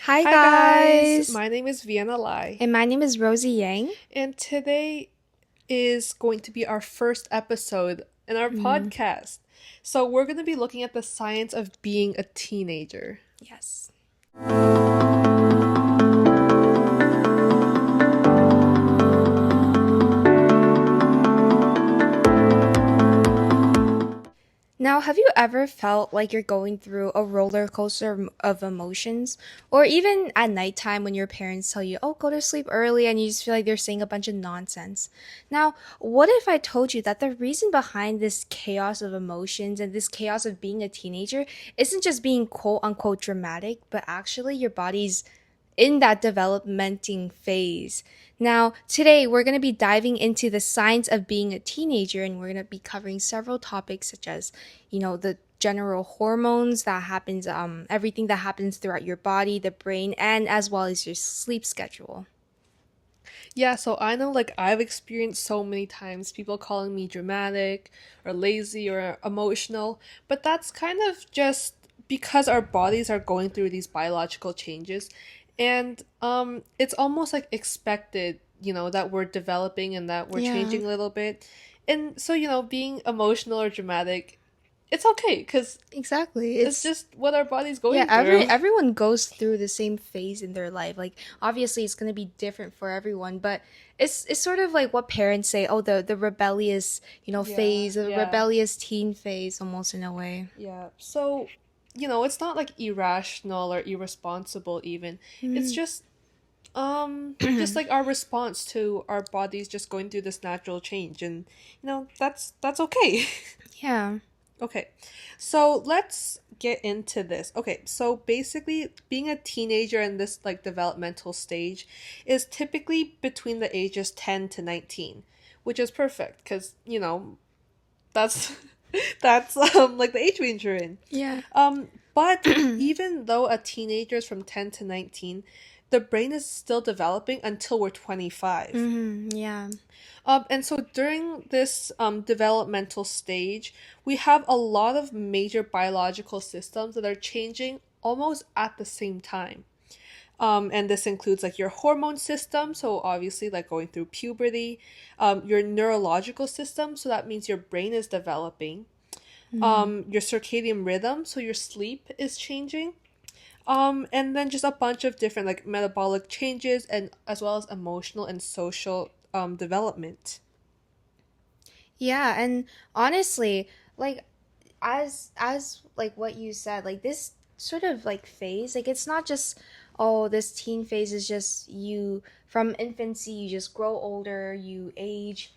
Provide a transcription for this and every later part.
Hi Hi guys, guys, my name is Vienna Lai, and my name is Rosie Yang. and today is going to be our first episode in our Mm, podcast. So, we're going to be looking at the science of being a teenager. yes. Now, have you ever felt like you're going through a roller coaster of emotions? Or even at nighttime when your parents tell you, oh, go to sleep early, and you just feel like they're saying a bunch of nonsense? Now, what if I told you that the reason behind this chaos of emotions and this chaos of being a teenager isn't just being quote unquote dramatic, but actually your body's in that developmenting phase. Now, today we're going to be diving into the science of being a teenager, and we're going to be covering several topics such as, the general hormones that happens, everything that happens throughout your body, the brain, and as well as your sleep schedule. Yeah, so I know I've experienced so many times people calling me dramatic or lazy or emotional, but that's kind of just because our bodies are going through these biological changes and it's almost like expected, that we're developing and that we're Yeah. changing a little bit. And so, being emotional or dramatic, it's okay cuz Exactly. it's It's just what our body's Yeah, going through. everyone goes through the same phase in their life. Like obviously it's going to be different for everyone, but it's sort of like what parents say, oh the rebellious, Yeah, phase, the yeah. rebellious teen phase almost in a way. Yeah. So, it's not like irrational or irresponsible even. It's Mm. just like our response to our bodies just going through this natural change and that's okay. Yeah. Okay. So, let's get into this. Okay. So, basically being a teenager in this like developmental stage is typically between the ages 10 to 19, which is perfect cuz, that's that's like the age range you're in. Yeah. But even though a teenager is from 10 to 19, the brain is still developing until we're 25. Yeah. And so during this developmental stage, we have a lot of major biological systems that are changing almost at the same time. And this includes like your hormone system, so obviously like going through puberty, your neurological system, so that means your brain is developing, Mm. your circadian rhythm, so your sleep is changing, and then just a bunch of different like metabolic changes and as well as emotional and social development. Yeah, and honestly, like as like what you said, like this sort of like phase, like it's not just, oh, this teen phase is just you from infancy, you just grow older, you age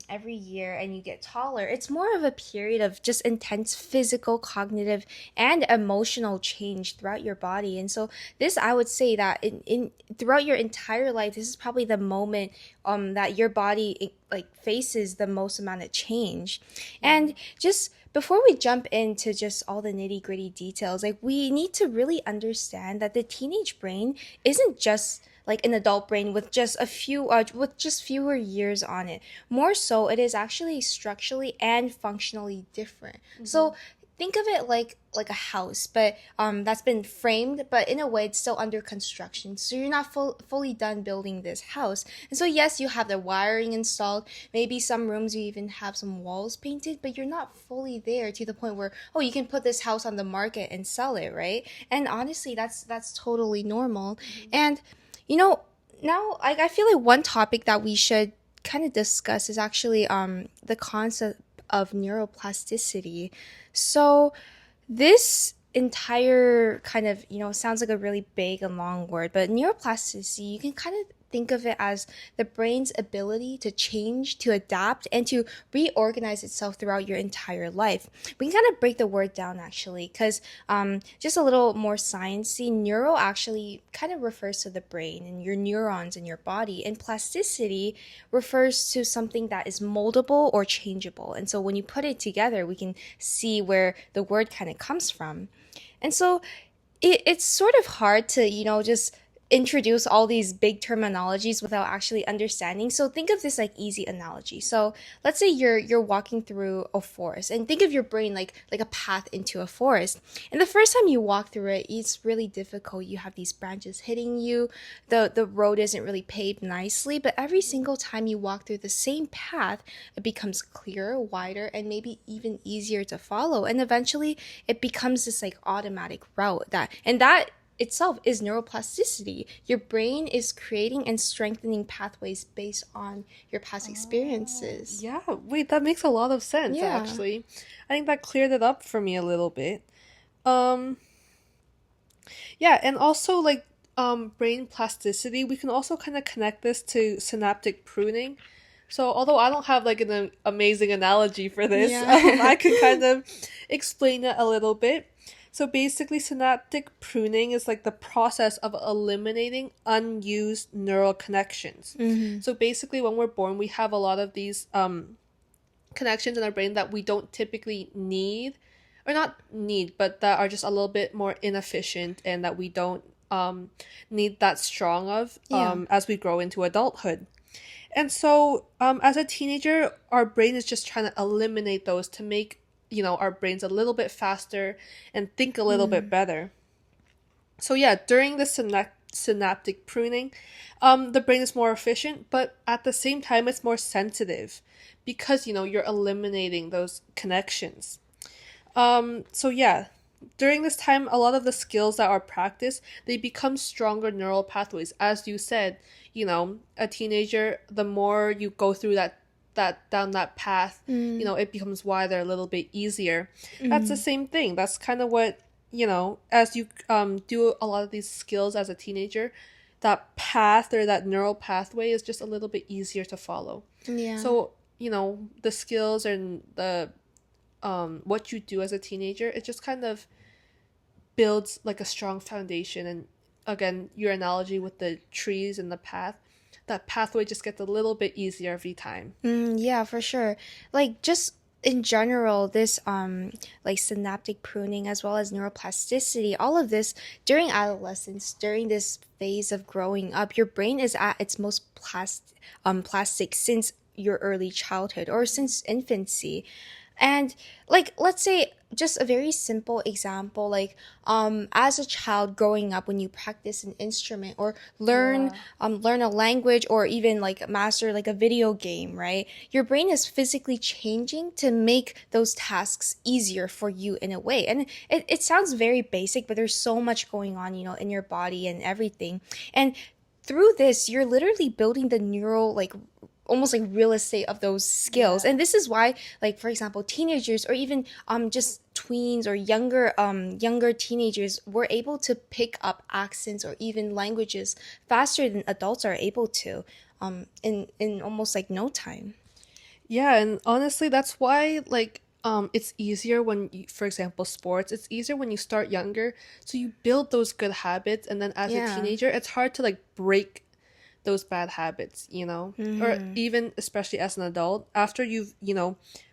every year and you get taller. It's more of a period of just intense physical, cognitive, and emotional change throughout your body. And so this, I would say that in throughout your entire life, this is probably the moment that your body like faces the most amount of change. And just before we jump into just all the nitty gritty details, like we need to really understand that the teenage brain isn't just like an adult brain with just with just fewer years on it. More so, it is actually structurally and functionally different. Mm-hmm. So think of it like a house, but that's been framed, but in a way it's still under construction. So you're not fully done building this house. And so yes, you have the wiring installed. Maybe some rooms you even have some walls painted, but you're not fully there to the point where, oh, you can put this house on the market and sell it, right? And honestly, that's totally normal. Mm-hmm. And you know, now I feel like one topic that we should kind of discuss is actually the concept of neuroplasticity. So this entire kind of, sounds like a really big and long word, but neuroplasticity, you can kind of think of it as the brain's ability to change, to adapt, and to reorganize itself throughout your entire life. We can kind of break the word down actually, because just a little more sciencey, neuro actually kind of refers to the brain and your neurons in your body, and plasticity refers to something that is moldable or changeable. And so when you put it together, we can see where the word kind of comes from. And so it's sort of hard to, just introduce all these big terminologies without actually understanding. So think of this like easy analogy. So let's say you're walking through a forest, and think of your brain like a path into a forest. And the first time you walk through it, it's really difficult. You have these branches hitting you. The road isn't really paved nicely, but every single time you walk through the same path, it becomes clearer, wider, and maybe even easier to follow. And eventually it becomes this like automatic route that itself is neuroplasticity. Your brain is creating and strengthening pathways based on your past Oh, experiences. yeah. Wait, that makes a lot of sense, Yeah. actually. I think that cleared it up for me a little bit. Um, yeah, and also like brain plasticity, we can also kind of connect this to synaptic pruning. So, although I don't have like an amazing analogy for this, Yeah. I can kind of explain it a little bit. So, basically, synaptic pruning is like the process of eliminating unused neural connections. hmm So, basically, when we're born, we have a lot of these connections in our brain that we don't typically need, or not need, but that are just a little bit more inefficient and that we don't need that strong of Yeah. as we grow into adulthood. And so, as a teenager, our brain is just trying to eliminate those to make, our brains a little bit faster and think a little bit Mm. better. So, yeah, during the synaptic pruning, the brain is more efficient, but at the same time, it's more sensitive because, you're eliminating those connections. So yeah, during this time, a lot of the skills that are practiced, they become stronger neural pathways. As you said, a teenager, the more you go through that down that path, Mm. it becomes wider, a little bit easier. That's the Mm. same thing. That's kind of what, as you do a lot of these skills as a teenager, that path or that neural pathway is just a little bit easier to follow. Yeah. So, the skills and the what you do as a teenager, it just kind of builds like a strong foundation. And again, your analogy with the trees and the path, that pathway just gets a little bit easier every time. Yeah, for sure. Like just in general, this like synaptic pruning as well as neuroplasticity, all of this during adolescence, during this phase of growing up, your brain is at its most plastic since your early childhood or since infancy. And like let's say just a very simple example, like as a child growing up, when you practice an instrument or Yeah. learn a language or even like master like a video game, right? Your brain is physically changing to make those tasks easier for you in a way. And it sounds very basic, but there's so much going on, in your body and everything. And through this, you're literally building the neural like almost like real estate of those skills. Yeah. And this is why, like for example, teenagers or even just tweens or younger teenagers were able to pick up accents or even languages faster than adults are able to, in almost like no time. Yeah, and honestly, that's why like it's easier when you, for example, sports, it's easier when you start younger, so you build those good habits, and then as a Yeah. teenager, it's hard to like break those bad habits, or Mm-hmm. even especially as an adult, after you've,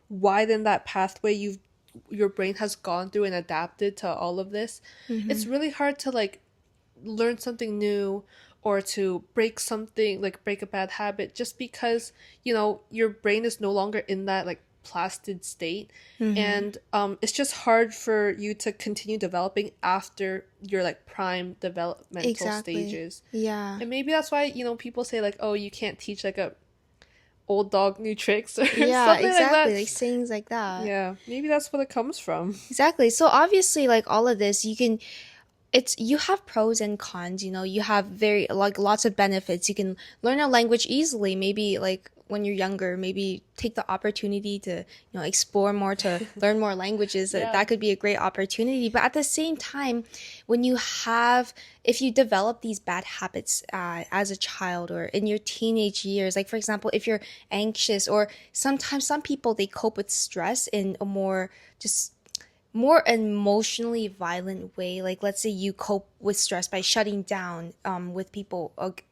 widened that pathway, your brain has gone through and adapted to all of this. Mm-hmm. It's really hard to like learn something new or to break something, like break a bad habit, just because your brain is no longer in that like plastic state. Mm-hmm. And it's just hard for you to continue developing after your like prime developmental Exactly. stages. Yeah. And maybe that's why, people say like, oh, you can't teach like a old dog new tricks or Yeah, something like exactly. that. Like sayings like that. Yeah, maybe that's what it comes from. Exactly. So obviously, like all of this, you have pros and cons. You have very like lots of benefits. You can learn a language easily, maybe like when you're younger, maybe take the opportunity to explore more, to learn more languages. That Yeah. could be a great opportunity. But at the same time, when you have if you develop these bad habits as a child or in your teenage years, like for example, if you're anxious, or sometimes some people, they cope with stress in a just more emotionally violent way. Like let's say you cope with stress by shutting down with people like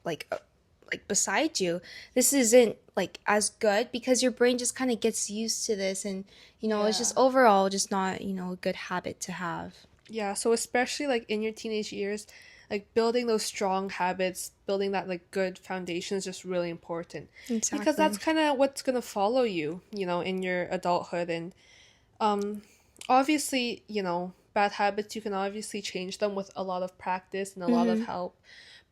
beside you. This isn't like as good because your brain just kind of gets used to this, and it's Yeah. just overall just not a good habit to have. Yeah, so especially like in your teenage years, like building those strong habits, building that like good foundation is just really important because that's Exactly. kind of what's going to follow you, in your adulthood. And um obviously, bad habits, you can obviously change them with a lot of practice and a lot of Mm-hmm. help.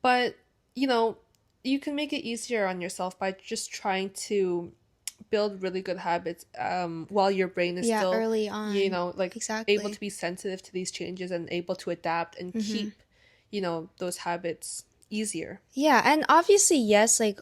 But, you know, you can make it easier on yourself by just trying to build really good habits while your brain is Yeah, still, early on. like able to Exactly. be sensitive to these changes and able to adapt and Mm-hmm. keep, those habits easier. Yeah, and obviously, yes, like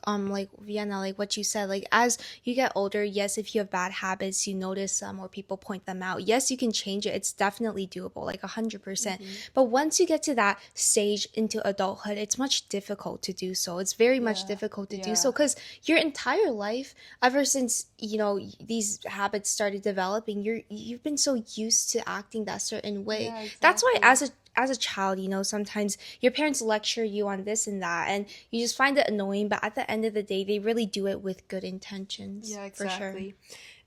Vienna, like what you said, like as you get older, yes, if you have bad habits, you notice them or people point them out. Yes, you can change it. It's definitely doable, like 100%. Hmm. But once you get to that stage into adulthood, it's much difficult to do so. It's very much Yeah, difficult to do yeah, so because your entire life, ever since, these habits started developing, you've been so used to acting that certain way. yeah, That's why exactly. as a child, sometimes your parents lecture you on this and that, and you just find it annoying, but at the end of the day, they really do it with good intentions, Yeah, for sure. exactly.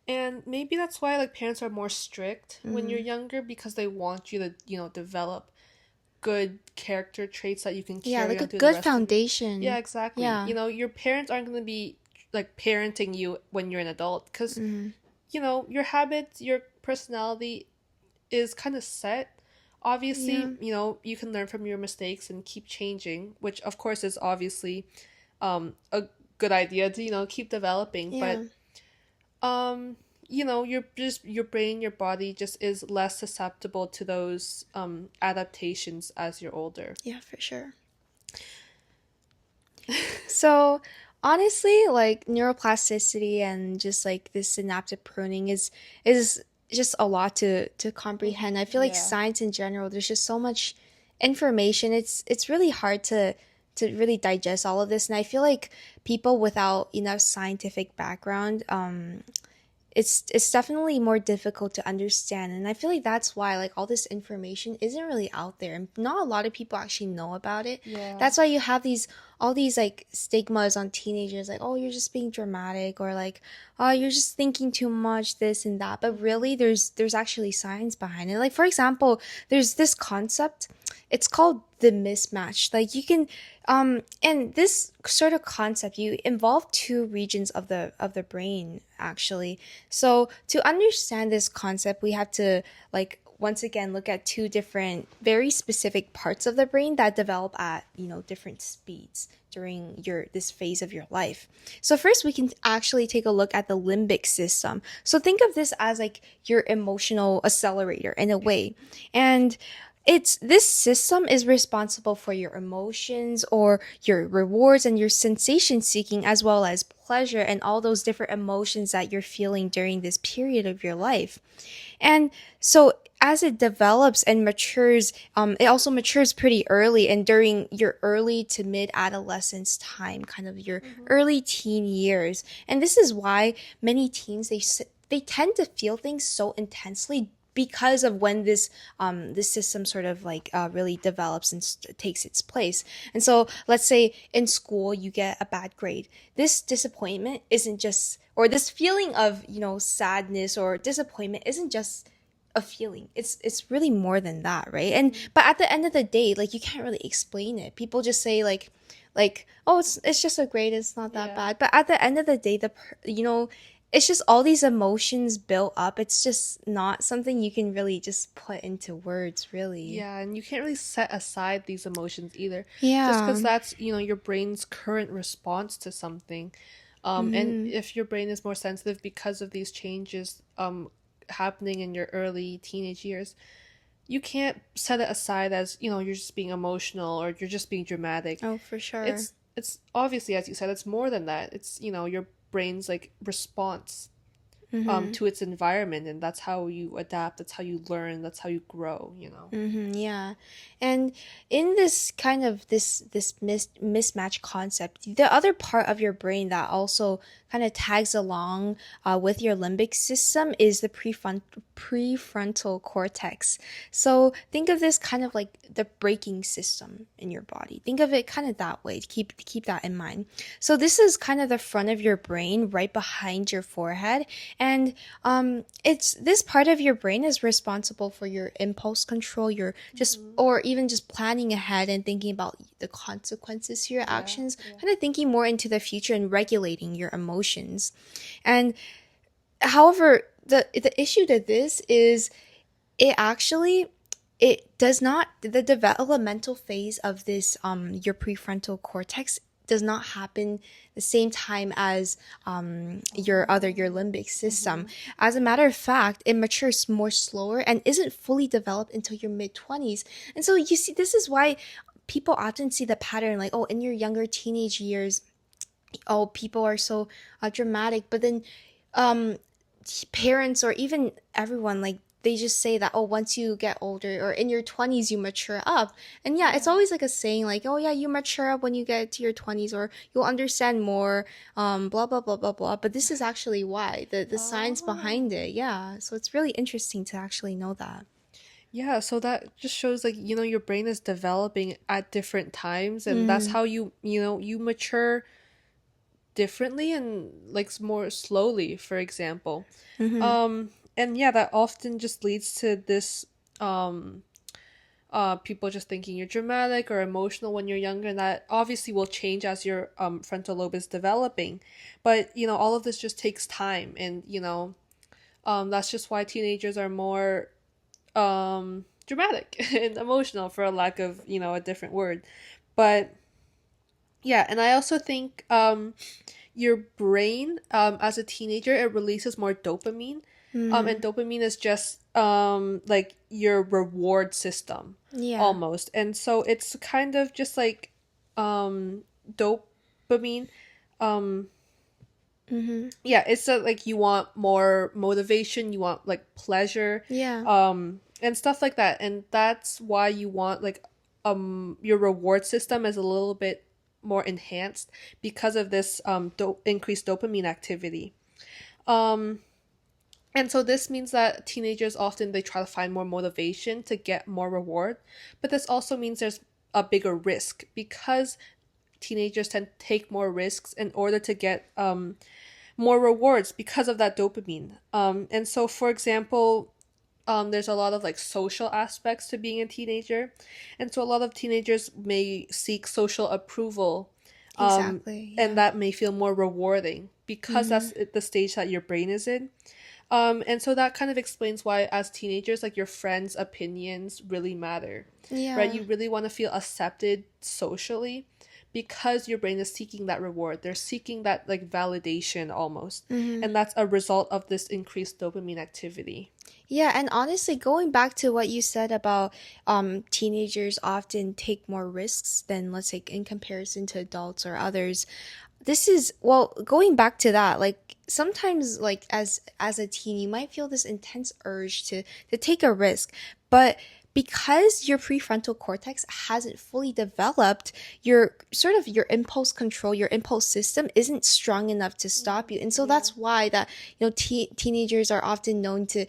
And maybe that's why like parents are more strict when you're Mm. younger because they want you to, develop good character traits that you can Yeah, carry like a on through the good rest of your. Yeah, foundation. exactly. Yeah. Your parents aren't going to be like parenting you when you're an adult because, Mm. your habits, your personality is kind of set. Yeah. Obviously, you can learn from your mistakes and keep changing, which of course is obviously a good idea to, keep developing, Yeah. but your brain, your body just is less susceptible to those adaptations as you're older. Yeah, for sure. So, honestly, like neuroplasticity and just like this synaptic pruning is just a lot to comprehend. I feel like Yeah. science in general, there's just so much information. It's really hard to really digest all of this, and I feel like people without enough scientific background, it's definitely more difficult to understand, and I feel like that's why like all this information isn't really out there and not a lot of people actually know about it. Yeah. That's why you have these all these like stigmas on teenagers, like, oh, you're just being dramatic, or like, oh, you're just thinking too much, this and that. But Hmm. really there's actually science behind it. Like, for example, there's this concept, it's called the mismatch. Like, you can and this sort of concept, you involve two regions of the brain, actually. So to understand this concept, we have to like once again look at two different very specific parts of the brain that develop at, different speeds during your this phase of your life. So first we can actually take a look at the limbic system. So think of this as like your emotional accelerator in a way. And it's this system is responsible for your emotions or your rewards and your sensation seeking, as well as pleasure and all those different emotions that you're feeling during this period of your life. And so as it develops and matures, it also matures pretty early and during your early to mid adolescence time, kind of your Hmm. early teen years. And this is why many teens, they tend to feel things so intensely because of when this system sort of like really develops and takes its place. And so let's say in school you get a bad grade. This disappointment isn't just, or this feeling of, sadness or disappointment isn't just a feeling. It's really more than that, right? And Hmm. but at the end of the day, like, you can't really explain it. People just say like, oh, it's just a grade, it's not that Yeah. bad. But at the end of the day, it's just all these emotions built up. It's just not something you can really just put into words, really. Yeah, and you can't really set aside these emotions either, just Yeah. because that's, your brain's current response to something. And Mm-hmm. if your brain is more sensitive because of these changes happening in your early teenage years, you can't set it aside as, you're just being emotional or you're just being dramatic. Oh, for sure. It's obviously, as you said, it's more than that. It's, your brain's like response Mm-hmm. to its environment, and that's how you adapt, that's how you learn, that's how you grow. Mm-hmm, yeah. And in this kind of this mismatch concept, the other part of your brain that also kind of tags along with your limbic system is the prefrontal cortex. So think of this kind of like the braking system in your body. Think of it kind of that way. Keep that in mind. So this is kind of the front of your brain right behind your forehead, And it's this part of your brain is responsible for your impulse control, your just Hmm. or even just planning ahead and thinking about the consequences to your Yeah, actions, yeah. kind of thinking more into the future and regulating your emotions. And however, the issue to this is it actually it does not the developmental phase of this your prefrontal cortex does not happen the same time as your Oh. limbic system. Hmm. As a matter of fact, it matures more slower and isn't fully developed until your mid 20s. And so you see, this is why people often see the pattern like, oh, in your younger teenage years, oh, people are so dramatic, but then um parents or even everyone, like, they just say that, oh, once you get older or in your 20s you mature up. And yeah, it's Yeah. always like a saying like, oh yeah, you mature up when you get to your 20s, or you'll understand more, blah blah blah blah blah. But this is actually why the science Oh. behind it. Yeah, so it's really interesting to actually know that. Yeah, so that just shows like, your brain is developing at different times, and that's Mm-hmm. how you mature differently and like more slowly, for example. Mm-hmm. And yeah, that often just leads to this um people just thinking you're dramatic or emotional when you're younger, and that obviously will change as your frontal lobe is developing. But all of this just takes time, and that's just why teenagers are more dramatic and emotional, for a lack of a different word. But yeah, and I also think your brain, as a teenager, it releases more dopamine. Mm-hmm. And dopamine is just like your reward system Yeah. almost. And so it's kind of just like dopamine. Um Mm-hmm. yeah, it's like you want more motivation, you want like pleasure, Yeah. and stuff like that. And that's why you want like your reward system is a little bit more enhanced because of this increased dopamine activity. um and so this means that teenagers often they try to find more motivation to get more reward, but this also means there's a bigger risk because teenagers tend to take more risks in order to get more rewards because of that dopamine. And so, for example, there's a lot of like social aspects to being a teenager, and so a lot of teenagers may seek social approval, um, Exactly. and Yeah. that may feel more rewarding because Mm-hmm. that's the stage that your brain is in. And so that kind of explains why, as teenagers, like your friends' opinions really matter, right? Yeah. You really want to feel accepted socially because your brain is seeking that reward. They're seeking that like validation almost. Mm-hmm. And that's a result of this increased dopamine activity. Yeah, and honestly, going back to what you said about teenagers often take more risks than, let's say, in comparison to adults or others. This is, well, going back to that, like sometimes, like as a teen, you might feel this intense urge to take a risk, but because your prefrontal cortex hasn't fully developed, your sort of your impulse control, your impulse system isn't strong enough to stop you. And so Yeah. that's why that, teenagers are often known to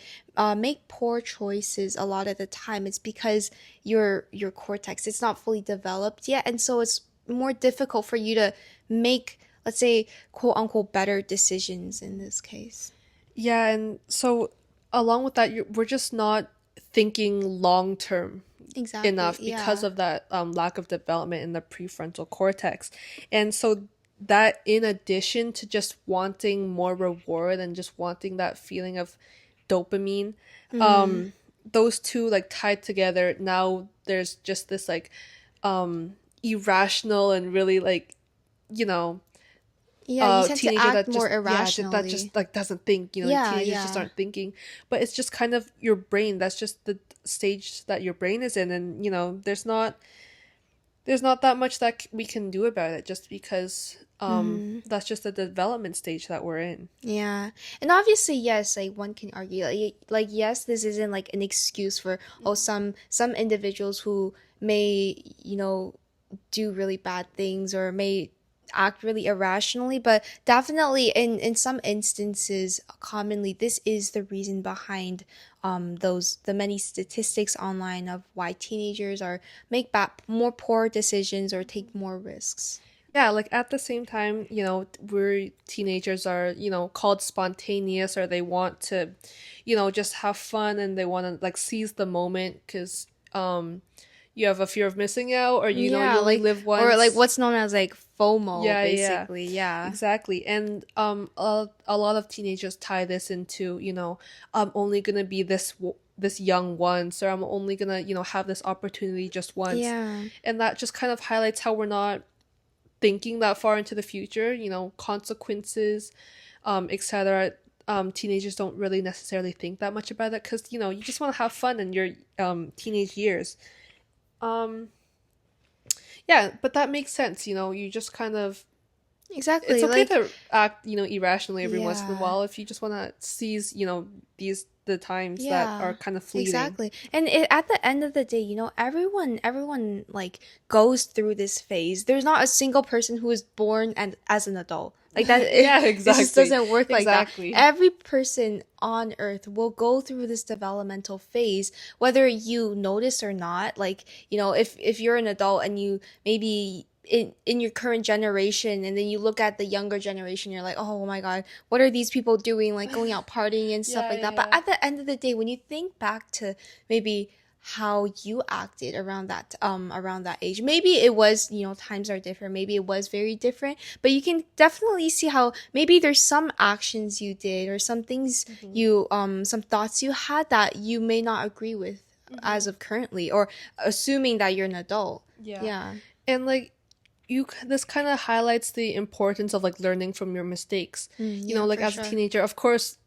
make poor choices a lot of the time. It's because your cortex, it's not fully developed yet, and so it's more difficult for you to make, let's say, quote unquote, better decisions in this case. Yeah, and so along with that, we're just not thinking long term Exactly. enough because Yeah. of that lack of development in the prefrontal cortex. And so that, in addition to just wanting more reward and just wanting that feeling of dopamine, Mm-hmm. um those two like tied together, now there's just this like irrational and really like you know Yeah, you tend to teenager act that more just, yeah, that irrationally. just like doesn't think, Yeah, teenagers just yeah. aren't thinking. But it's just kind of your brain, that's just the stage that your brain is in, and there's not that much that we can do about it, just because Mm-hmm. that's just the development stage that we're in. Yeah. And obviously, yes, like one can argue like yes, this isn't like an excuse for, oh, some individuals who may, do really bad things or may act really irrationally, but definitely in some instances, commonly this is the reason behind the many statistics online of why teenagers are make bad more poor decisions or take more risks. Yeah, like at the same time, we're teenagers are, called spontaneous, or they want to, just have fun, and they want to like seize the moment because you have a fear of missing out, or Yeah, you only like live or like once. what's known as like FOMO, Yeah, yeah, basically. Yeah. exactly. And a lot of teenagers tie this into, I'm only gonna be this young once, or I'm only gonna, have this opportunity just once. Yeah. And that just kind of highlights how we're not thinking that far into the future, consequences, etc. Teenagers don't really necessarily think that much about it because, you just want to have fun in your teenage years. Um, yeah, but that makes sense, you just kind of, it's Exactly. okay Like, to act, irrationally every once in a yeah. while if you just want to seize, the times that are Yeah, kind of fleeting. exactly. And at the end of the day, everyone like goes through this phase. There's not a single person who is born and as an adult. Like that, Yeah, it just exactly. doesn't work like that. Exactly. Every person on earth will go through this developmental phase, whether you notice or not. Like, if you're an adult and you maybe in your current generation and then you look at the younger generation, you're like, oh my God, what are these people doing, like going out partying and stuff Yeah, like yeah, that. But yeah. at the end of the day, when you think back to maybe how you acted around that age, maybe it was, times are different, maybe it was very different, but you can definitely see how maybe there's some actions you did or some things Hmm. you some thoughts you had that you may not agree with Hmm. as of currently, or assuming that you're an adult. Yeah. Yeah. And like this kind of highlights the importance of like learning from your mistakes. Yeah, Like for as a sure. teenager, of course,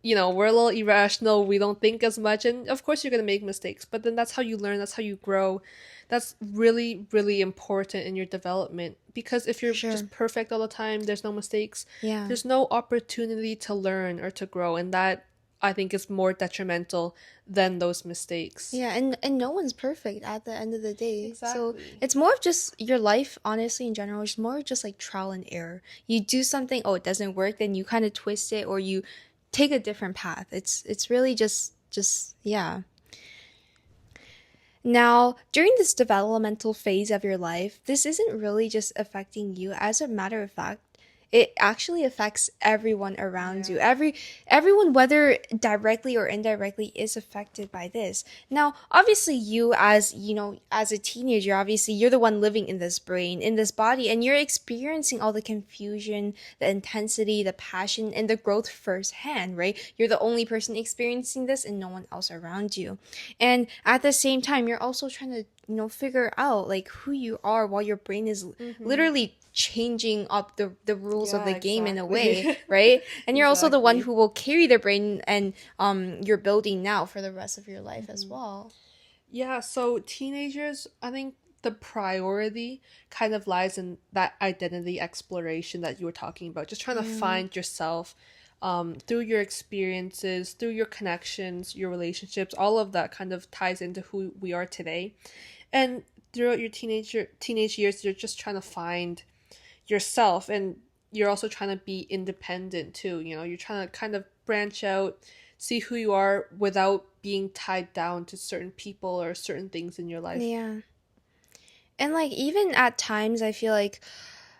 we're a little irrational, we don't think as much, and of course you're going to make mistakes, but then that's how you learn, that's how you grow. That's really, really important in your development, because if For you're sure. just perfect all the time, there's no mistakes, Yeah. there's no opportunity to learn or to grow, and that I think is more detrimental than those mistakes. Yeah, and no one's perfect at the end of the day. So Exactly. it's more of just your life, honestly, in general. It's more of just like trial and error. You do something, oh, it doesn't work, then you kind of twist it or you take a different path. It's really just yeah. Now, during this developmental phase of your life, this isn't really just affecting you. As a matter of fact, it actually affects everyone around you. Yeah. Everyone, whether directly or indirectly, is affected by this. Now, obviously, you as as a teenager, obviously you're the one living in this brain, in this body, and you're experiencing all the confusion, the intensity, the passion, and the growth firsthand, right? You're the only person experiencing this and no one else around you. And at the same time, you're also trying to, figure out like who you are while your brain is Mm-hmm. literally changing up the rules of Yeah, the game in a way, exactly. right? And you're also the one Exactly. who will carry the brain and you're building now for the rest of your life as Hmm. well. Yeah, so teenagers, I think the priority kind of lies in that identity exploration that you were talking about. Just trying to Yeah. find yourself through your experiences, through your connections, your relationships, all of that kind of ties into who we are today. And throughout your teenage years, you're just trying to find yourself, and you're also trying to be independent too. You're trying to kind of branch out, see who you are without being tied down to certain people or certain things in your life. Yeah. And like even at times I feel like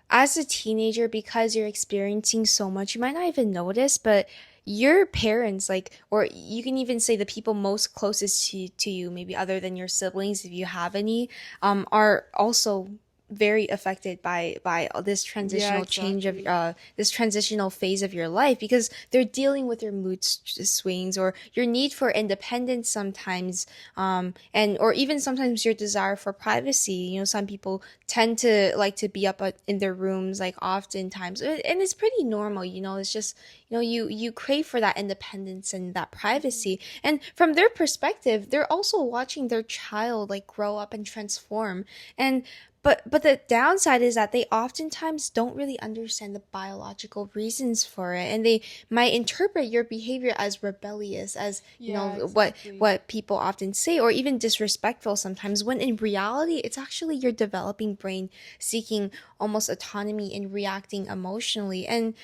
as a teenager, because you're experiencing so much, you might not even notice, but your parents, like, or you can even say the people most closest to you, maybe other than your siblings, if you have any, are also very affected by this Yeah, transitional change of exactly. this transitional phase of your life, because they're dealing with your swings or your need for independence sometimes, and or even sometimes your desire for privacy. Some people tend to like to be up in their rooms like oftentimes, and it's pretty normal. It's just, you crave for that independence and that Hmm. privacy, and from their perspective they're also watching their child like grow up and transform. And but the downside is that they oftentimes don't really understand the biological reasons for it, and they might interpret your behavior as rebellious, as Yeah, what exactly. what people often say, or even disrespectful sometimes, when in reality it's actually your developing brain seeking almost autonomy and reacting emotionally. And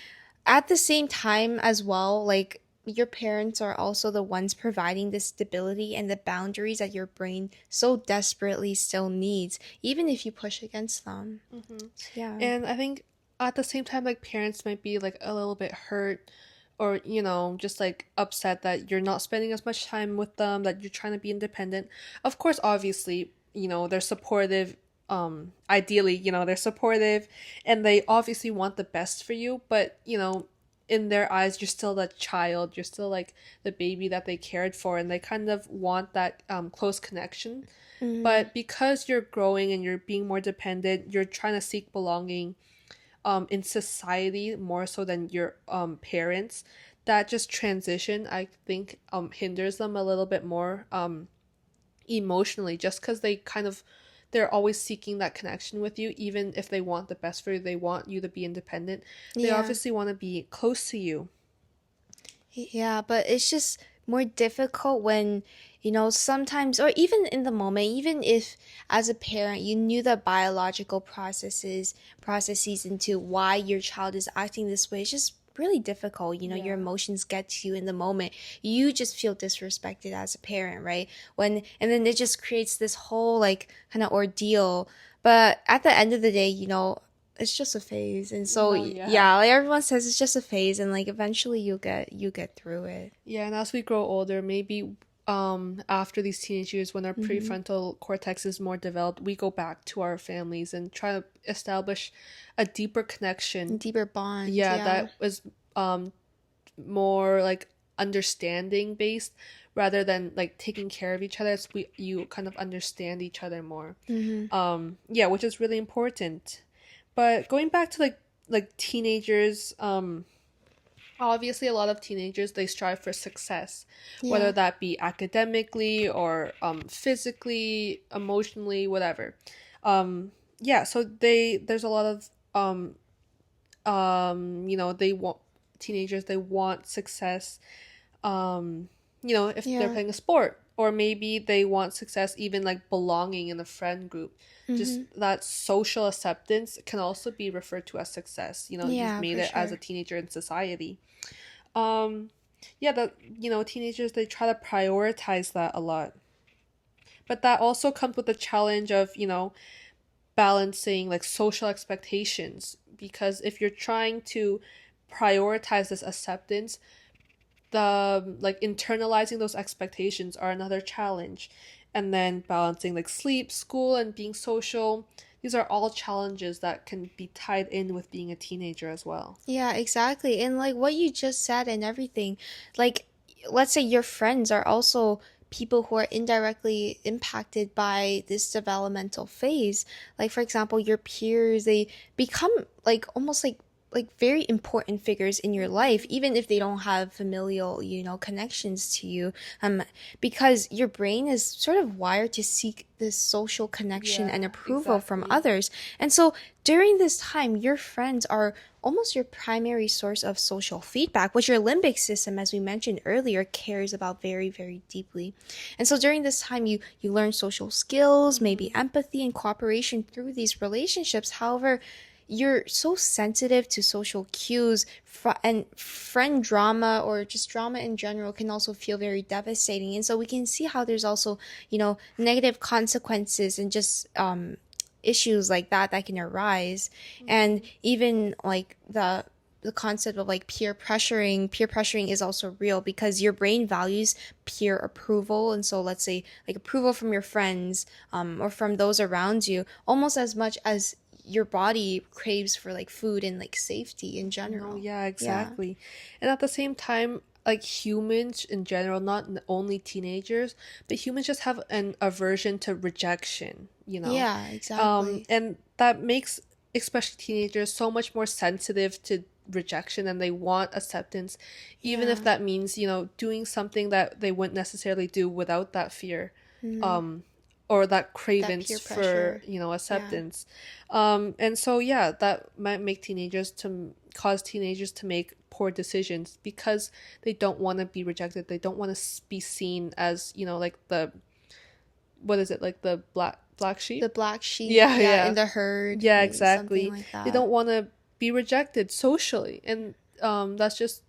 at the same time as well, like your parents are also the ones providing the stability and the boundaries that your brain so desperately still needs, even if you push against them. Hmm. So, yeah. And I think at the same time, like parents might be like a little bit hurt or, just like upset that you're not spending as much time with them, that you're trying to be independent. Of course, obviously, they're supportive. Ideally, they're supportive and they obviously want the best for you, but, in their eyes, you're still the child, you're still like the baby that they cared for, and they kind of want that close connection. Mm-hmm. But because you're growing and you're being more dependent, you're trying to seek belonging in society more so than your parents. That just transition, I think, hinders them a little bit more emotionally, just because they're always seeking that connection with you, even if they want the best for you, they want you to be independent. They Yeah. obviously want to be close to you. Yeah, but it's just more difficult when, sometimes, or even in the moment, even if as a parent you knew the biological processes into why your child is acting this way, it's just really difficult. Your Yeah. emotions get to you in the moment. You just feel disrespected as a parent, right? And then it just creates this whole like kind of ordeal. But at the end of the day, it's just a phase. And so No, yeah. yeah, like everyone says it's just a phase, and like eventually you get through it. Yeah, and as we grow older, maybe after these teenage years when our Hmm. prefrontal cortex is more developed, we go back to our families and try to establish a deeper connection. Deeper bonds, Yeah, yeah. that was um more like understanding based rather than like taking care of each other. It's you kind of understand each other more. Hmm. Yeah, which is really important. But going back to like teenagers, obviously a lot of teenagers, they strive for success, whether Yeah. that be academically or physically, emotionally, whatever. Yeah, so there's a lot of they want teenagers, they want success, um if they're Yeah. playing a sport, or maybe they want success even like belonging in a friend group. Just Hmm. that social acceptance can also be referred to as success. You've Yeah, made for it as a sure. teenager in society. um yeah, that teenagers, they try to prioritize that a lot, but that also comes with the challenge of balancing like social expectations, because if you're trying to prioritize this acceptance, the like internalizing those expectations are another challenge, and then balancing like sleep, school, and being social, these are all challenges that can be tied in with being a teenager as well. Yeah, exactly. And like what you just said and everything, like let's say your friends are also people who are indirectly impacted by this developmental phase. Like for example, your peers, they become like almost like very important figures in your life, Mm-hmm. even if they don't have familial, connections to you. Um, because your brain is sort of wired to seek this social connection and Yeah, approval from exactly. others. And so during this time, your friends are almost your primary source of social feedback, which your limbic system, as we mentioned earlier, cares about very, very deeply. And so during this time, you learn social skills, maybe Mm-hmm. empathy and cooperation through these relationships. However, you're so sensitive to social cues, and friend drama or just drama in general can also feel very devastating. And so we can see how there's also, negative consequences and just issues like that can arise. And Mm-hmm. even like the concept of like peer pressuring is also real because your brain values peer approval. And so let's say like approval from your friends, or from those around you, almost as much as your body craves for like food and like safety in No, general. yeah, Yeah. exactly. And at the same time, like humans in general, not only teenagers, but humans just have an aversion to rejection. Yeah, exactly. And that makes especially teenagers so much more sensitive to rejection, and they want acceptance, even if Yeah. that means, doing something that they wouldn't necessarily do without that fear. Hmm. Um, or that That cravings peer for, pressure. Yeah. acceptance. And so yeah, that might make teenagers to cause teenagers to make poor decisions because they don't want to be rejected. They don't want to be seen as, like the, what is it, like the black The sheep? black sheep, Yeah, yeah, in yeah. the herd, Yeah, something exactly. like They that. don't want to be rejected socially. And that's just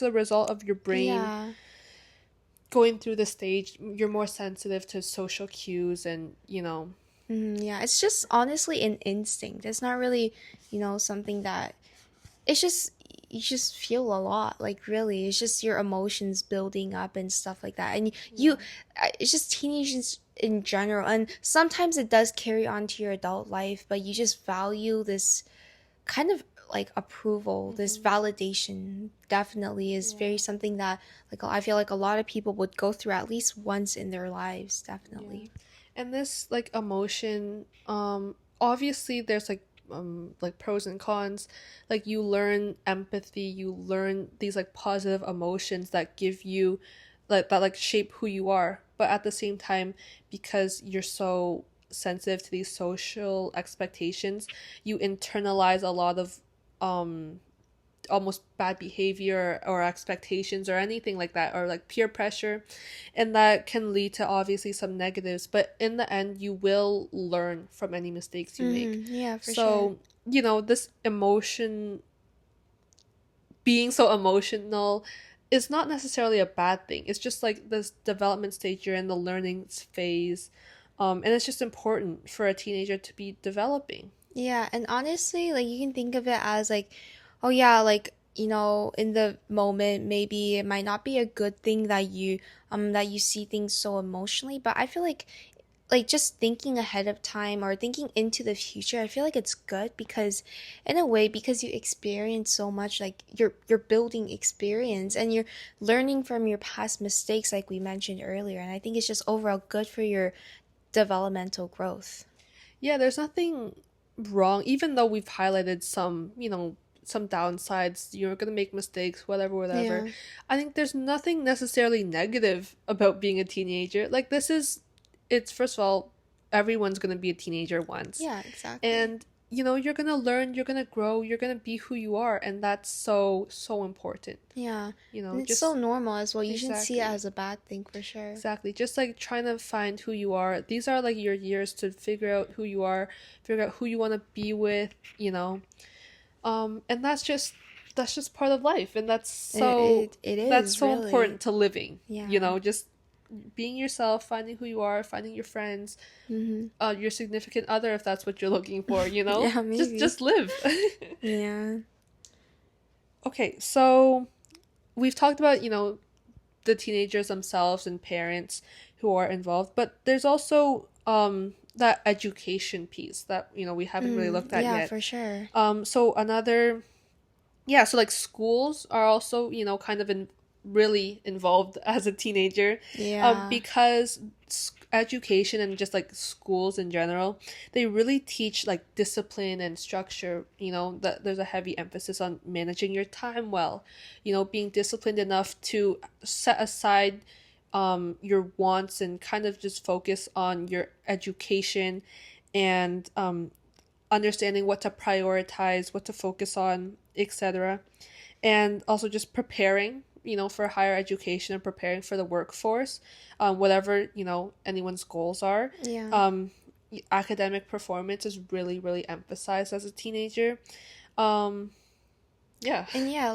a result of your brain Yeah. going through the stage. You're more sensitive to social cues, and Yeah, it's just honestly an instinct. It's not really, something that it's just you just feel a lot. Like really, it's just your emotions building up and stuff like that. And yeah, it's just teenagers in general. And sometimes it does carry on to your adult life, but you just value this kind of like approval, this hmm, validation definitely is yeah, very something that like I feel like a lot of people would go through at least once in their lives, yeah. definitely. And this like emotion, obviously there's like pros and cons. Like you learn empathy, you learn these like positive emotions that give you like shape who you are. But at the same time, because you're so sensitive to these social expectations, you internalize a lot of um almost bad behavior or expectations or anything like that, or like peer pressure, and that can lead to obviously some negatives, but in the end you will learn from any mistakes you make. Yeah, for sure. So this emotion, being so emotional, is not necessarily a bad thing. It's just like this development stage you're in, the learning phase, and it's just important for a teenager to be developing. Yeah, and honestly, like you can think of it as like, oh yeah, like in the moment, maybe it might not be a good thing that you see things so emotionally, but I feel like just thinking ahead of time or thinking into the future, I feel like it's good because in a way, because you experience so much, like you're building experience and you're learning from your past mistakes, like we mentioned earlier, and I think it's just overall good for your developmental growth. Yeah, there's nothing wrong, even though we've highlighted some downsides. You're gonna make mistakes, whatever, whatever. Yeah. I think there's nothing necessarily negative about being a teenager. Like, it's first of all, everyone's gonna be a teenager once. Yeah, exactly. And, you're gonna learn, you're gonna grow, you're gonna be who you are. And that's so, so important. Yeah. And it's so Just normal as well. You shouldn't see it exactly. as a bad thing for sure. Exactly. Just like trying to find who you are. These are like your years to figure out who you are, figure out who you want to be with, you know. And that's just part of life, and It that's is so important really. to living, Yeah. just being yourself, finding who you are, finding your friends, Mm-hmm. your significant other if that's what you're looking for. Yeah, Just maybe. just live. Yeah. Okay, so we've talked about, the teenagers themselves and parents who are involved, but there's also that education piece that we haven't really looked at Yeah, yet. for sure. So another Yeah, so like schools are also kind of really involved as a teenager, Yeah. because education and just like schools in general, they really teach like discipline and structure. That there's a heavy emphasis on managing your time well, being disciplined enough to set aside your wants and kind of just focus on your education, and understanding what to prioritize, what to focus on, etc. And also just preparing, for higher education and preparing for the workforce, whatever, anyone's goals are. Yeah. Um, Academic performance is really, really emphasized as a teenager. Um, yeah. And yeah,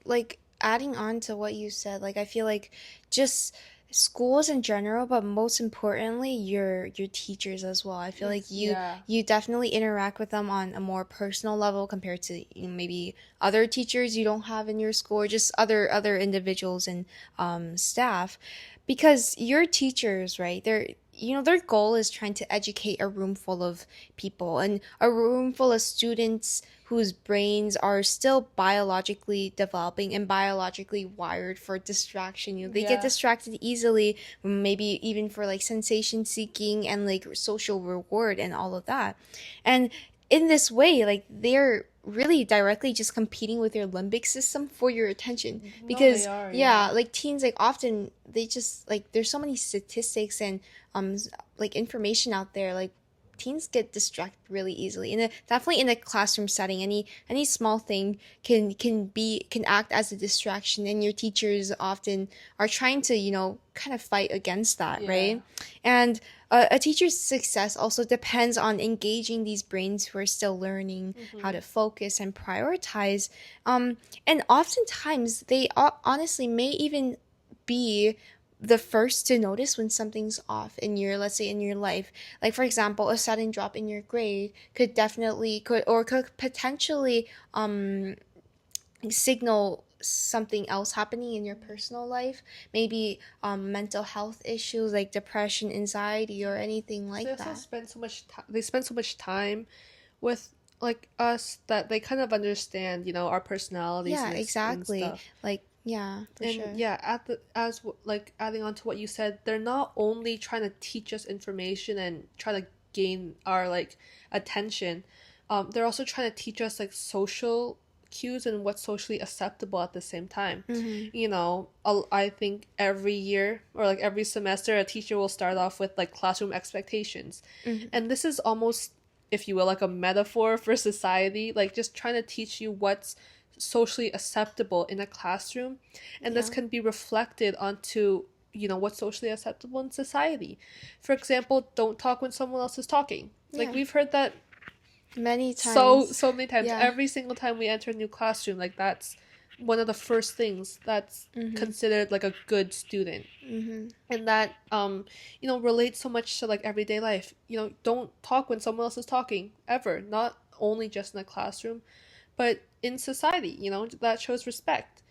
like adding on to what you said, like I feel like just schools in general, but most importantly your teachers as well. I feel like Yeah. you definitely interact with them on a more personal level compared to maybe other teachers you don't have in your school or just other individuals and staff, because your teachers, right, their goal is trying to educate a room full of people and a room full of students whose brains are still biologically developing and biologically wired for distraction. They get Yeah. distracted easily, maybe even for like sensation seeking and like social reward and all of that. And in this way, like they're really directly just competing with your limbic system for your attention, No, they because are, yeah, yeah. like teens, like often they just like there's so many statistics and like information out there, like teens get distracted really easily. Definitely in a classroom setting, any small thing can act as a distraction, and your teachers often are trying to, kind of fight against that, Yeah. right? And a teacher's success also depends on engaging these brains who are still learning how Mm-hmm. to focus and prioritize. And oftentimes they honestly may even be the first to notice when something's off in your, let's say, in your life. Like for example, a sudden drop in your grade could potentially signal something else happening in your personal life, maybe mental health issues like depression, anxiety, or anything Because they like also that. spend so much time. They spend so much time with like us that they kind of understand, our personalities Yeah, and exactly. stuff. Like, yeah, for And sure. yeah, like adding on to what you said, they're not only trying to teach us information and try to gain our like attention, they're also trying to teach us like social cues and what's socially acceptable at the same time. Mm-hmm. I think every year or like every semester, a teacher will start off with like classroom expectations, Mm-hmm. and this is almost, if you will, like a metaphor for society, like just trying to teach you what's socially acceptable in a classroom, and this Yeah. can be reflected onto what's socially acceptable in society. For example, don't talk when someone else is talking. Like Yeah. we've heard that Many so times. so many times. Yeah. Every single time we enter a new classroom, like that's one of the first things that's Mm-hmm. considered like a good student. Mm-hmm. And that relates so much to like everyday life. Don't talk when someone else is talking ever, not only just in a classroom but in society. That shows respect.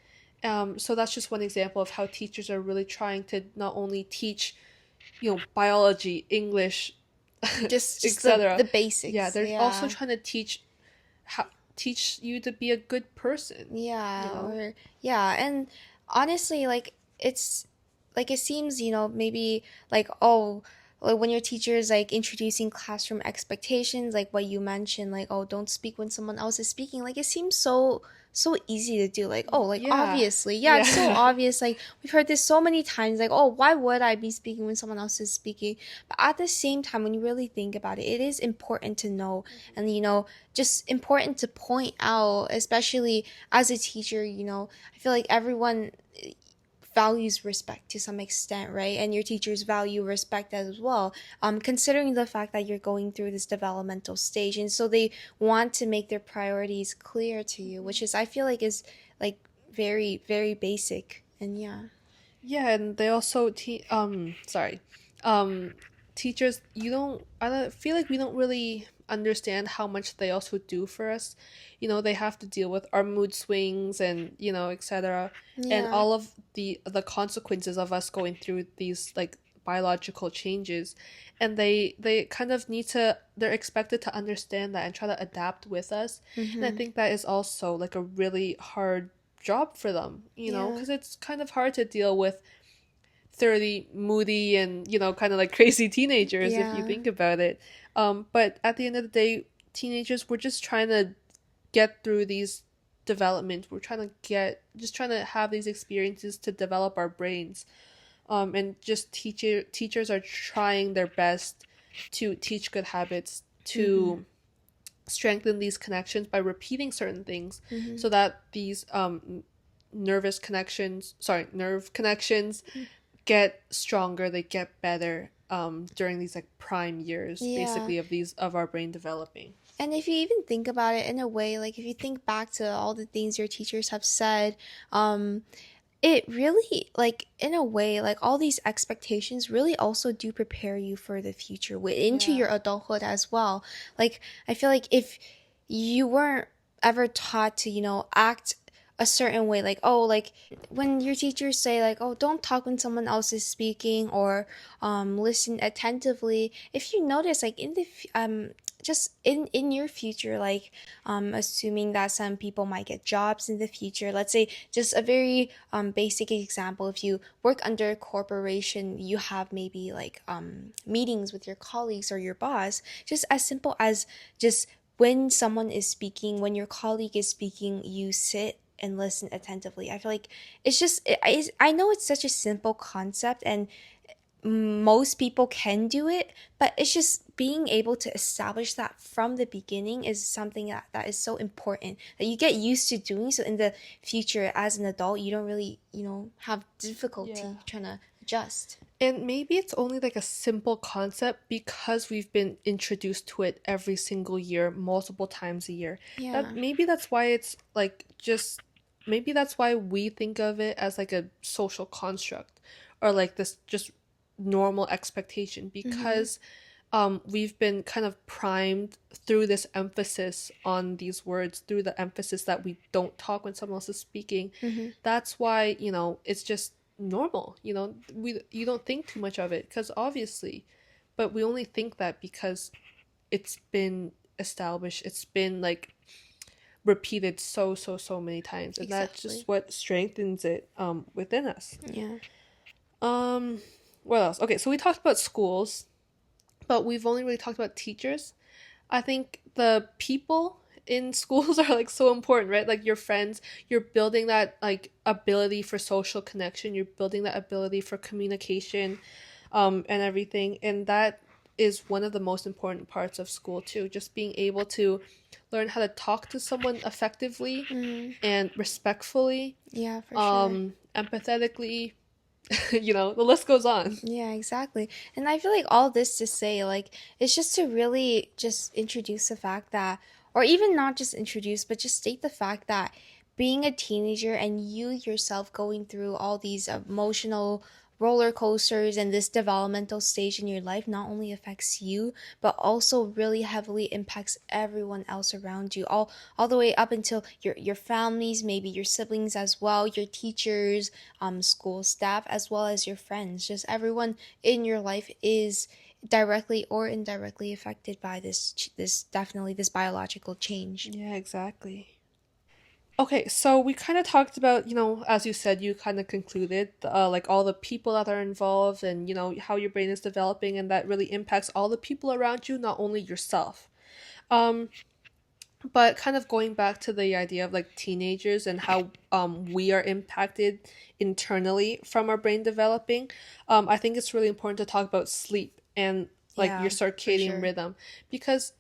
So that's just one example of how teachers are really trying to not only teach biology, English, Just the etc. Yeah, basics. they're also Yeah. trying to how teach you to be a good person you Yeah, know or yeah, and honestly, like it's like it seems, maybe like, oh, like when your teacher is like introducing classroom expectations, like what you mentioned, like, oh, don't speak when someone else is speaking. Like it seems so easy to do. Like, oh, like yeah. obviously, yeah, it's so Yeah. obvious. Like we've heard this so many times, like, oh, why would I be speaking when someone else is speaking? But at the same time, when you really think about it, it is important to know, and just important to point out, especially as a teacher. I feel like everyone values respect to some extent, right? And your teachers value respect as well, considering the fact that you're going through this developmental stage. And so they want to make their priorities clear to you, which is, I feel like, is like very, very basic. And yeah. Yeah, and they also sorry. Um Teachers, I don't feel like we don't really understand how much they also do for us. They have to deal with our mood swings and, etc. And Yeah. all of the consequences of us going through these like biological changes, and they kind of they're expected to understand that and try to adapt with us. And I Mm-hmm. think that is also like a really hard job for them, Yeah. because it's kind of hard to deal with 30 moody and, kind of like crazy teenagers if you Yeah. think about it. But at the end of the day, teenagers, we're just trying to get through these development. We're just trying to have these experiences to develop our brains. And just teachers are trying their best to teach good habits, Mm-hmm. to strengthen these connections by repeating certain things, Mm-hmm. so that these nerve connections get stronger, they get better during these like prime years Yeah. basically of our brain developing. And if you even think about it in a way, like if you think back to all the things your teachers have said, it really, like, in a way, like all these expectations really also do prepare you for the future, into Yeah. your adulthood as well. Like, I feel like if you weren't ever taught to, act a certain way, like, oh, like when your teachers say, like, oh, don't talk when someone else is speaking, or listen attentively. If you notice, like just in your future, like assuming that some people might get jobs in the future, let's say, just a very basic example, if you work under a corporation, you have maybe like meetings with your colleagues or your boss, just as simple as just when someone is speaking, when your colleague is speaking, you sit and listen attentively. I feel like it's just I know it's such a simple concept, and most people can do it, but it's just being able to establish that from the beginning is something that is so important that you get used to doing. So in the future, as an adult, you don't really, have Yeah. difficulty trying to adjust. And maybe it's only like a simple concept because we've been introduced to it every single year, multiple times a year. That Yeah, maybe that's why it's like just maybe that's why we think of it as like a social construct or like this just normal expectation mm-hmm. because we've been kind of primed through this emphasis on these words, through the emphasis that we don't talk when someone else is speaking. Mm-hmm. That's why, it's just normal. You don't think too much of it because obviously, but we only think that because it's been established, it's been like repeated so many times, and that's Exactly. just what strengthens it within us. Yeah. Um, what else? Okay, so we talked about schools, but we've only really talked about teachers. I think the people in schools are like so important, right? Like your friends, you're building that like ability for social connection, you're building that ability for communication, and everything. And that is one of the most important parts of school too. Just being able to learn how to talk to someone effectively Mm-hmm. and respectfully, Yeah, for sure. empathetically, the list goes on. Yeah, exactly. And I feel like all this to say, like, it's just to really just introduce the fact that, or even not just introduce, but just state the fact that being a teenager and you yourself going through all these emotional roller coasters and this developmental stage in your life not only affects you, but also really heavily impacts everyone else around you. All the way up until your families, maybe your siblings as well, your teachers, school staff, as well as your friends. Just everyone in your life is directly or indirectly affected by this definitely this biological change. Yeah, exactly. Okay, so we kind of talked about, as you said, you kind of concluded, like all the people that are involved and, how your brain is developing, and that really impacts all the people around you, not only yourself. Um, but kind of going back to the idea of like teenagers and how we are impacted internally from our brain developing, I think it's really important to talk about sleep and like your Yeah, for circadian sure. rhythm because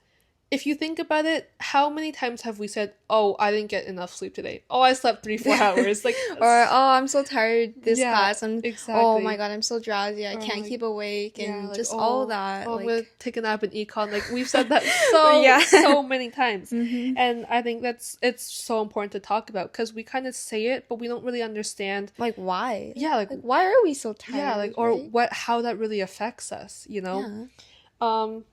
if you think about it, how many times have we said, "Oh, I didn't get enough sleep today. Oh, I slept 3 4 hours." Like, Or oh, I'm so tired this yeah, class. I'm Oh my exactly. God, I'm so drowsy. I Or can't like, keep awake yeah, and like, just all oh, that I'm gonna like take a nap in econ. Like we've said that so yeah. so many times, Mhm. and I think it's so important to talk about because we kind of say it, but we don't really understand. Like why? Yeah, like Like why are we so yeah, like tired, or right? what how that really affects us. Yeah. Um.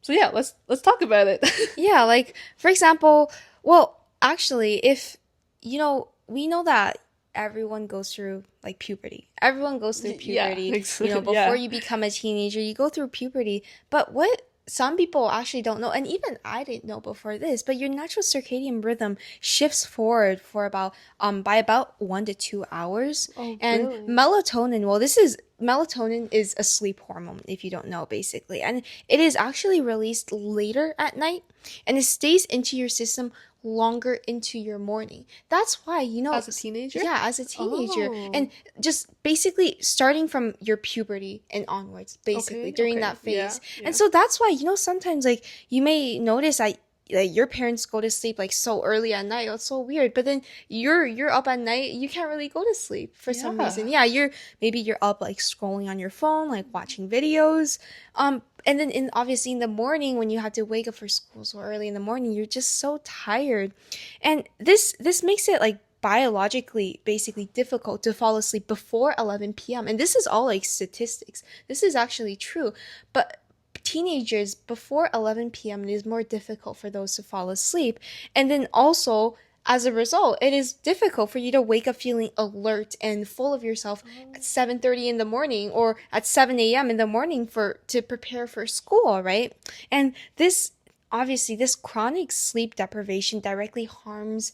So yeah, let's talk about it. Yeah, like for example, well, actually, if we know that everyone goes through like puberty. Everyone goes through Yeah, puberty. Before yeah. you become a teenager, you go through puberty. But what some people actually don't know, and even I didn't know before this, but your natural circadian rhythm shifts forward for about by about 1 to 2 hours. Oh, And really? melatonin, well, this is melatonin is a sleep hormone if you don't know basically. And it is actually released later at night and it stays into your system longer into your morning. That's why, As a teenager? yeah, as a teenager. Oh, And just basically starting from your puberty and onwards, basically okay, during okay. that Yeah, phase. And yeah. so that's why, sometimes like you may notice that like your parents go to sleep like so early at night. Oh, it's so weird. But then you're up at night, you can't really go to sleep for some reason. Yeah. Yeah, you're up like scrolling on your phone, like watching videos. And then obviously in the morning when you have to wake up for school so early in the morning, you're just so tired. And this makes it like biologically basically difficult to fall asleep before 11 p.m. And this is all like statistics. This is actually true. But teenagers before 11 p.m. it is more difficult for those to fall asleep. And then also as a result, it is difficult for you to wake up feeling alert and full of yourself at Oh, 7:30 in the morning or at 7 a.m. in the morning for to prepare for school, right? And this obviously this chronic sleep deprivation directly harms,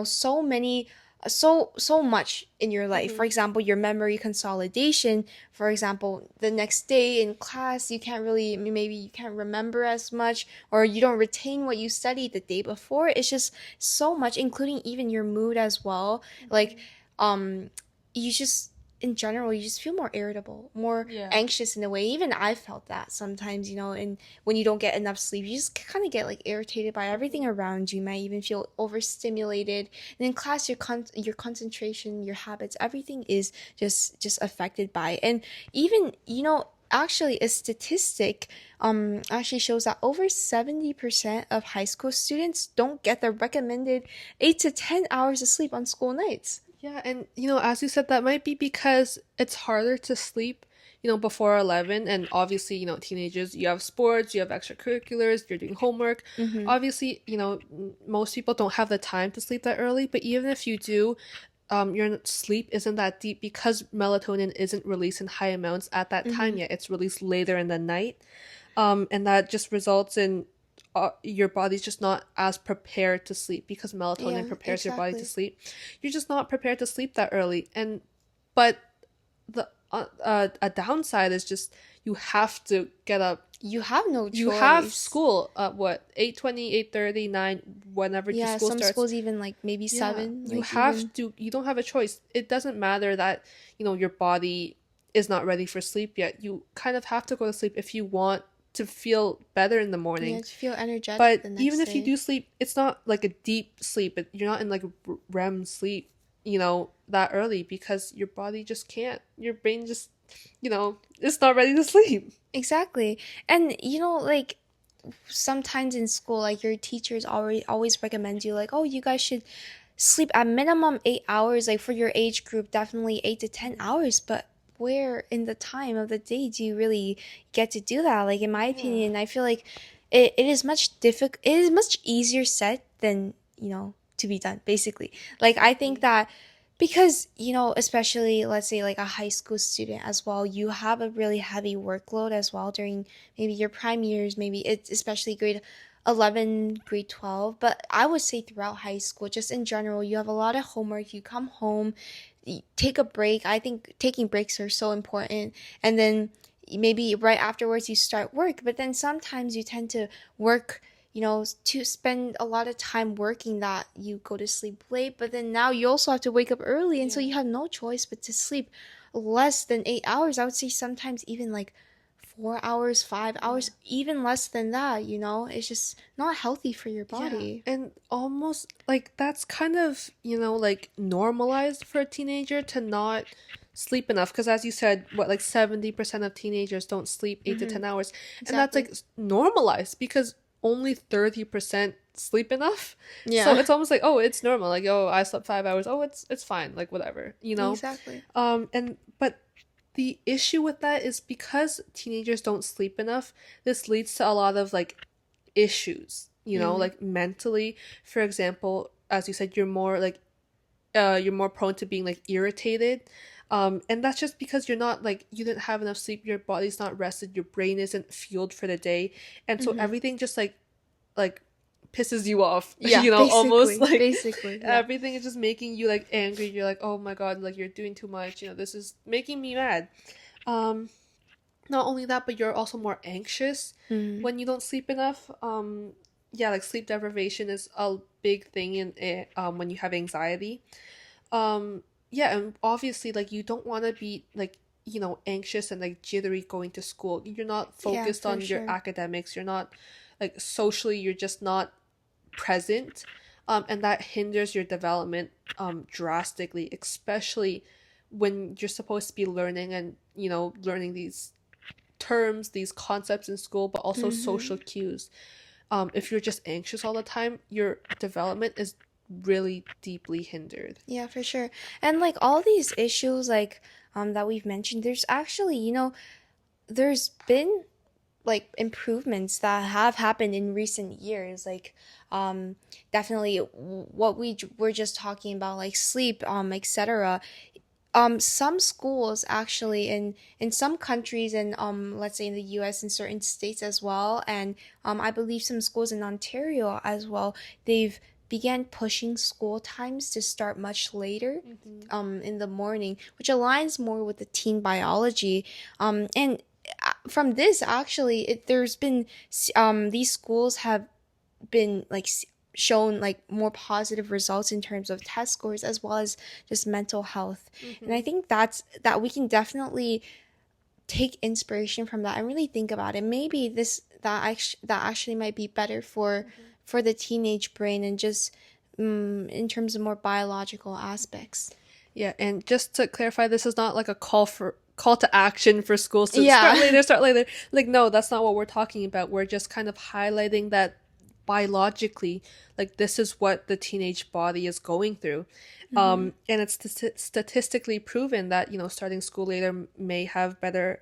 so many so much in your life. mm-hmm. For example, your memory consolidation. For example, the next day in class, you can't really, maybe you can't remember as much, or you don't retain what you studied the day before. It's just so much, including even your mood as well. Like, Mm-hmm. um, you just in general, you just feel more irritable, more Yeah. anxious in a way. Even I felt that sometimes, and when you don't get enough sleep, you just kind of get like irritated by everything around you. You might even feel overstimulated. And in class, your concentration, your habits, everything is just affected by it. And even, actually a statistic actually shows that over 70% of high school students don't get the recommended 8 to 10 hours of sleep on school nights. Yeah, and as you said, that might be because it's harder to sleep, before 11. And obviously, teenagers, you have sports, you have extracurriculars, you're doing homework. Mm-hmm. Obviously, most people don't have the time to sleep that early, but even if you do, your sleep isn't that deep because melatonin isn't released in high amounts at that Mm-hmm. time yet. It's released later in the night. And that just results in your body's just not as prepared to sleep because melatonin Yeah, prepares your body to exactly. sleep. You're just not prepared to sleep that early. And but the a downside is just you have to get up. You have no You have choice. school at what, 8:20, 8:30, 9, whenever your Yeah, school some starts. schools even like maybe Yeah, 7, you like have even. to, you don't have a choice. It doesn't matter that, your body is not ready for sleep yet. You kind of have to go to sleep if you want to feel better in the Yeah, morning. to feel energetic But the even next if you day. do sleep, it's not like a deep sleep. You're not in like a REM sleep, that early because your body just can't. Your brain just, it's not ready to sleep. Exactly. And like sometimes in school, like your teachers already always recommend you like, oh, you guys should sleep at minimum 8 hours, like for your age group, definitely 8 to 10 hours. But where in the time of the day do you really get to do that? Like in my Yeah. opinion, I feel like it is much difficult. It is much easier said than to be done. Basically, like I think Exactly. that because especially let's say like a high school student as well, you have a really heavy workload as well during maybe your prime years, maybe it's especially grade 11, grade 12, but I would say throughout high school, just in general, you have a lot of homework. You come home, you take a break. I think taking breaks are so important. And then maybe right afterwards, you start work. But then sometimes you tend to work, to spend a lot of time working that you go to sleep late. But then now you also have to wake up early. And so Yeah. you have no choice but to sleep less than 8 hours. I would say sometimes even like 4 hours, Yeah. 5 hours, even less than that, it's just not healthy for your Yeah, body. and almost like that's kind of, like normalized for a teenager to not sleep enough because as you said, what, like 70% of teenagers don't sleep 8 to Mm-hmm. 10 hours. And that's like Exactly. normalized because only 30% sleep enough. So Yeah. it's almost like, oh, it's normal. Like, oh, I slept 5 hours. Oh, it's fine. Like whatever. Exactly. And but the issue with that is because teenagers don't sleep enough, this leads to a lot of like issues, Mm. like mentally. For example, as you said, you're more prone to being like irritated. And that's just because you're not like you didn't have enough sleep, your body's not rested, your brain isn't fueled for the day. And so Mm-hmm. everything just like pisses you off, Yeah, almost basically. like Basically, yeah. everything is just making you like angry. You're like, oh my god, like you're doing too much, this is making me mad. um Not only that, but you're also more anxious Mm. when you don't sleep enough. Yeah, like sleep deprivation is a big thing in it, when you have anxiety. Um, yeah, and obviously, like you don't want to be like anxious and like jittery going to school. You're not Yeah, focused for on your sure. academics. You're not like socially. You're just not present. And that hinders your development drastically, especially when you're supposed to be learning and learning these terms, these concepts in school, but also Mm-hmm. social cues. If you're just anxious all the time, your development is really deeply hindered. Yeah, for sure. And like all these issues, like that we've mentioned, there's actually, there's been like improvements that have happened in recent years, like definitely what we were just talking about, like sleep, etc. Some schools actually in some countries, and let's say in the US and certain states as well, and I believe some schools in Ontario as well, they've began pushing school times to start much later Mm-hmm. in the morning, which aligns more with the teen biology. And from this actually, there's been these schools have been like shown like more positive results in terms of test scores as well as just mental health. And I Mm-hmm. think that we can definitely take inspiration from that and really think about it. Maybe that actually might be better Mm-hmm. for the teenage brain and just in terms of more biological aspects. Yeah, and just to clarify, this is not like a call to action for schools to start Yeah. later, start later. Like, no, that's not what we're talking about. We're just kind of highlighting that biologically, like this is what the teenage body is going through. Hmm. And it's statistically proven that, starting school later may have better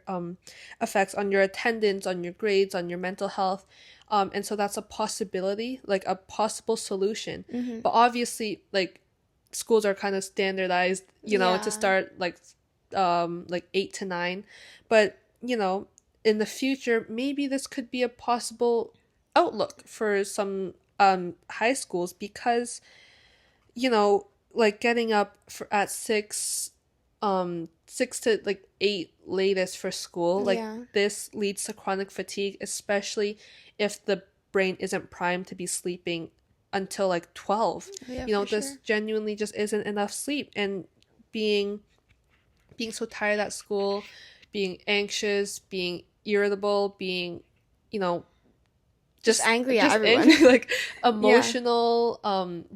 effects on your attendance, on your grades, on your mental health. And so that's a possibility, like a possible solution. Hmm. But obviously, like schools are kind of standardized, to Yeah. start like 8 to 9. But, in the future, maybe this could be a possible outlook for some high schools because, like getting up at 6 to like 8 latest for school, like Yeah. this leads to chronic fatigue, especially if the brain isn't primed to be sleeping until like 12. Oh, yeah, for This sure. genuinely just isn't enough sleep, and being so tired at school, being anxious, being irritable, being, you know, Just just angry at just everyone. angry, like Yeah. emotional,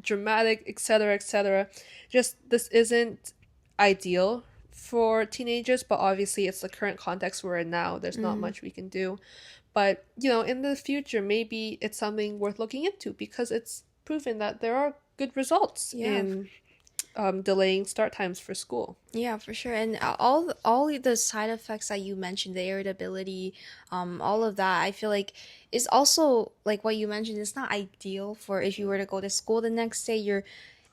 dramatic, etc., etc. Just this isn't ideal for teenagers, but obviously it's the current context we're in now. There's not Mm. much we can do. But, in the future, maybe it's something worth looking into because it's proven that there are good results Yeah. in delaying start times for school. Yeah, for sure. And all the side effects that you mentioned, the irritability, all of that, I feel like is also like what you mentioned, it's not ideal for if you were to go to school the next day.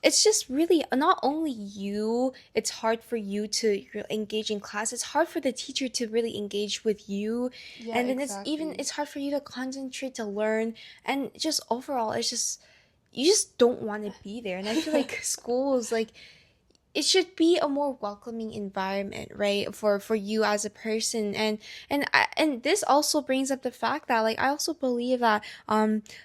It's just really not only you, it's hard for you to engage in class, it's hard for the teacher to really engage with you. Yeah, And then exactly. it's hard for you to concentrate to learn. And just overall, it's just you just don't want to be there. And I feel like schools like it should be a more welcoming environment, right, for you as a person. And this also brings up the fact that like I also believe that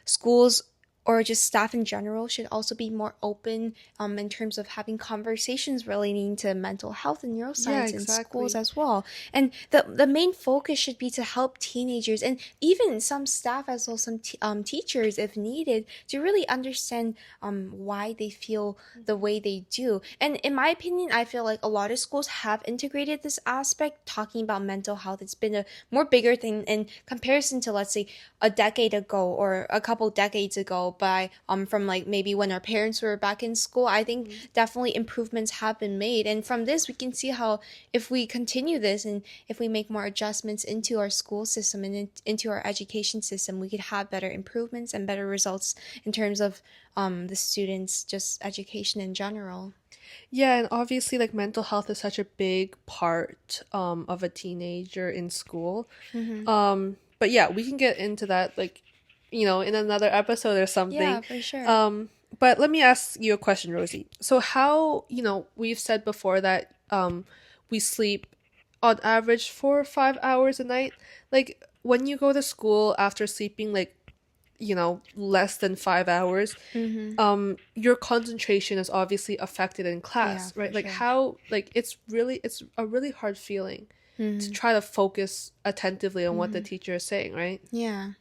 schools or just staff in general should also be more open in terms of having conversations relating to mental health and Yeah, neuroscience in schools exactly. as well. And the main focus should be to help teenagers and even some staff as well, some teachers if needed, to really understand why they feel the way they do. And in my opinion, I feel like a lot of schools have integrated this aspect, talking about mental health. It's been a more bigger thing in comparison to, let's say, a decade ago or a couple decades ago by from like maybe when our parents were back in school. I think Mhm. definitely improvements have been made. And from this we can see how if we continue this and if we make more adjustments into our school system and into our education system, we could have better improvements and better results in terms of the students just education in general. Yeah, and obviously, like mental health is such a big part of a teenager in school. Mm-hmm. But yeah, we can get into that like, in another episode or something. Yeah, for sure. But let me ask you a question, Rosie. So how, we've said before that we sleep on average 4 or 5 hours a night. Like when you go to school after sleeping like, less than 5 hours, Mm-hmm. your concentration is obviously affected in Yeah, class, for right? Like sure. how, like it's a really hard feeling to Mm-hmm. try to focus attentively on what the Mm-hmm. teacher is saying, right? Yeah.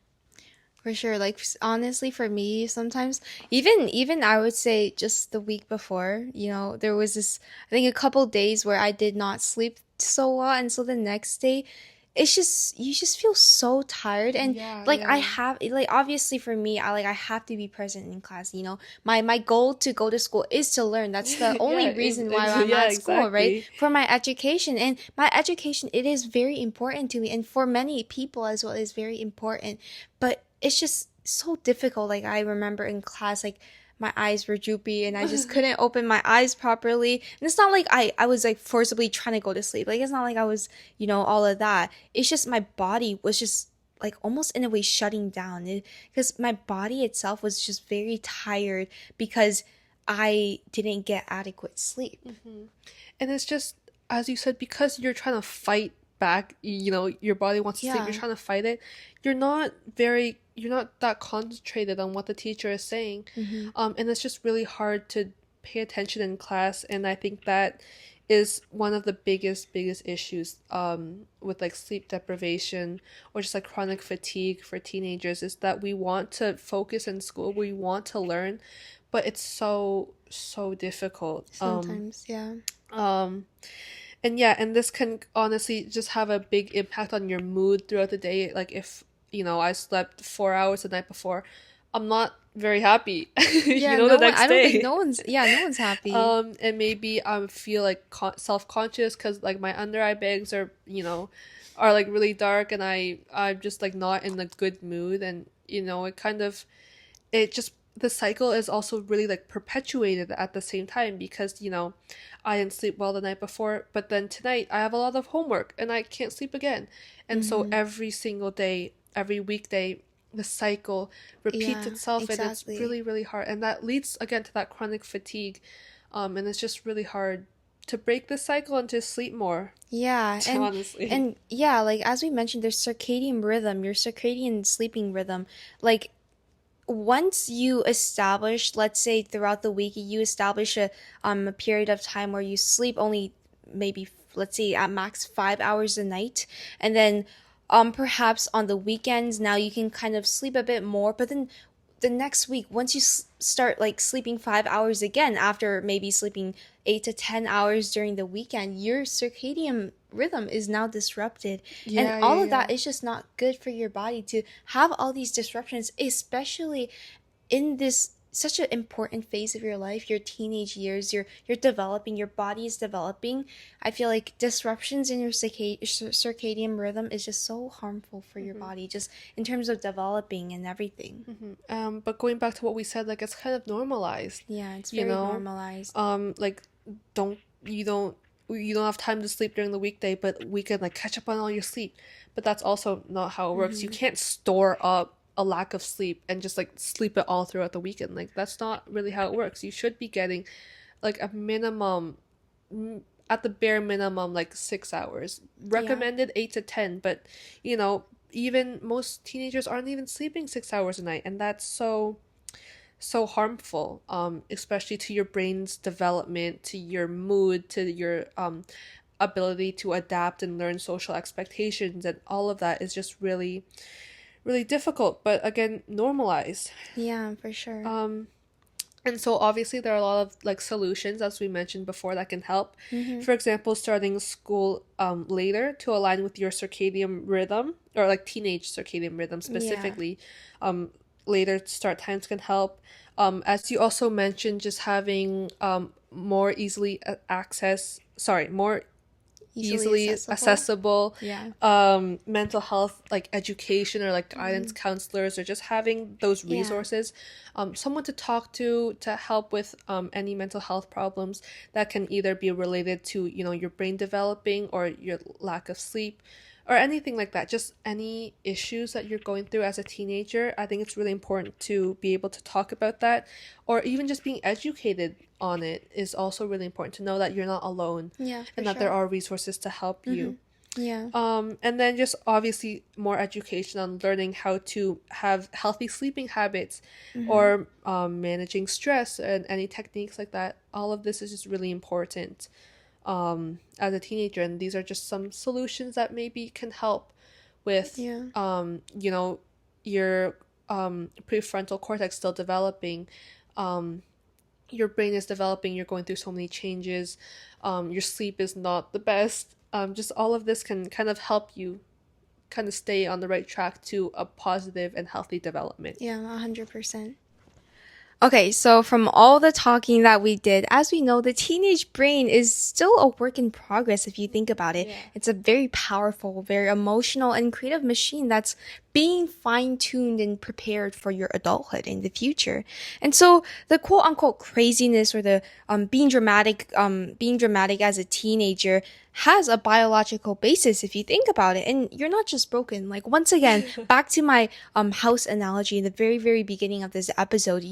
For sure. Like honestly, for me, sometimes even I would say just the week before, there was this I think a couple days where I did not sleep so well, and so the next day, it's just you just feel so tired. And Yeah, like I yeah. have like obviously for me, I have to be present in class. My goal to go to school is to learn. That's the Yeah, only reason why I'm yeah, at school, right? exactly. For my education, and my education, it is very important to me, and for many people as well, is very important. But it's just so difficult. Like I remember in class, like my eyes were droopy and I just couldn't open my eyes properly. And it's not like I was like forcibly trying to go to sleep. Like it's not like I was, all of that. It's just my body was just like almost in a way shutting down because my body itself was just very tired because I didn't get adequate sleep. Hmm. And it's just, as you said, because you're trying to fight back, your body wants to sleep, you're Yeah. trying to fight it. You're not that concentrated on what the teacher is saying. Mm-hmm. And it's just really hard to pay attention in class, and I think that is one of the biggest issues with like sleep deprivation or just like chronic fatigue for teenagers, is that we want to focus in school, we want to learn, but it's so difficult. Sometimes, yeah. Um and yeah, and this can honestly just have a big impact on your mood throughout the day. Like if, I slept 4 hours the night before, I'm not very happy, Yeah, the no one, next I don't think day. no one's, yeah, no one's happy. And maybe I feel like self-conscious because like my under eye bags are, are like really dark, and I'm just like not in a good mood, and it kind of, it just, the cycle is also really like perpetuated at the same time because I didn't sleep well the night before, but then tonight I have a lot of homework and I can't sleep again. And so Mm-hmm. every single day, every weekday, the cycle repeats Yeah, itself, and it's exactly. really hard, and that leads again to that chronic fatigue. And it's just really hard to break the cycle and to sleep more. Yeah, Honestly. and yeah, like as we mentioned, there's circadian rhythm, your circadian sleeping rhythm. Like once you establish, let's say throughout the week, you establish a period of time where you sleep only maybe let's say at max 5 hours a night, and then perhaps on the weekends now you can kind of sleep a bit more, but then the next week once you start like sleeping 5 hours again after maybe sleeping 8 to 10 hours during the weekend, your circadian rhythm is now disrupted, and Yeah, yeah, all of yeah. that is just not good for your body to have all these disruptions, especially in this such an important phase of your life, your teenage years. You're developing, your body is developing. I feel like disruptions in your circadian rhythm is just so harmful for your Hmm. body, just in terms of developing and everything. But going back to what we said, like it's kind of normalized, Yeah, it's you very know. normalized. Like don't you don't you don't have time to sleep during the weekday, but we can like catch up on all your sleep. But that's also not how it works. You Mm-hmm. can't store up a lack of sleep and just like sleep it all throughout the weekend. Like that's not really how it works. You should be getting like a minimum, at the bare minimum, like 6 hours. Yeah. Recommended 8 to 10, but you know, even most teenagers aren't even sleeping 6 hours a night, and that's so harmful, especially to your brain's development, to your mood, to your ability to adapt and learn social expectations, and all of that is just really difficult, but again, normalized. Yeah, for sure. Um, and so obviously there are a lot of like solutions, as we mentioned before, that can help. Mm-hmm. For example, starting school later to align with your circadian rhythm, or like teenage circadian rhythm Yeah. specifically. Um, Later start times can help. As you also mentioned, just having more easily more Easily easily accessible. accessible Yeah. mental health like education, or like guidance Mm-hmm. counselors, or just having those Yeah. resources, someone to talk to help with any mental health problems that can either be related to your brain developing or your lack of sleep or anything like that, just any issues that you're going through as a teenager. I think it's really important to be able to talk about that, or even just being educated on it is also really important, to know that you're not alone Yeah, for and that there sure. are resources to help Mm-hmm. you. Yeah. And then just obviously more education on learning how to have healthy sleeping habits, Mm-hmm. or managing stress and any techniques like that. All of this is just really important as a teenager, and these are just some solutions that maybe can help with Yeah. your prefrontal cortex still developing. Your brain is developing, you're going through so many changes, your sleep is not the best. Just all of this can kind of help you kind of stay on the right track to a positive and healthy development. Yeah, 100%. Okay, so from all the talking that we did, as we know, the teenage brain is still a work in progress if you think about it. Yeah. It's a very powerful, very emotional, and creative machine that's being fine tuned and prepared for your adulthood in the future. And so the quote unquote craziness, or the being dramatic as a teenager has a biological basis if you think about it. And you're not just broken. Like once again, back to my house analogy in the very, very beginning of this episode,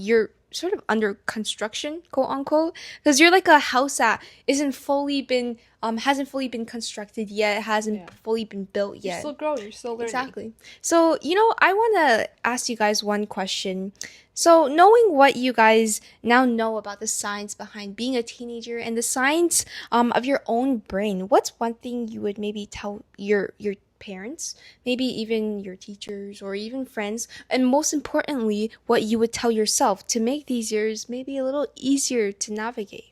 sort of under construction, quote unquote, because you're like a house that isn't fully been hasn't fully been constructed yet, hasn't Yeah. fully been built You're yet. still growing, you're still learning. Exactly. So, I want to ask you guys one question. So, knowing what you guys now know about the science behind being a teenager and the science of your own brain, what's one thing you would maybe tell your parents, maybe even your teachers or even friends, and most importantly, what you would tell yourself to make these years maybe a little easier to navigate?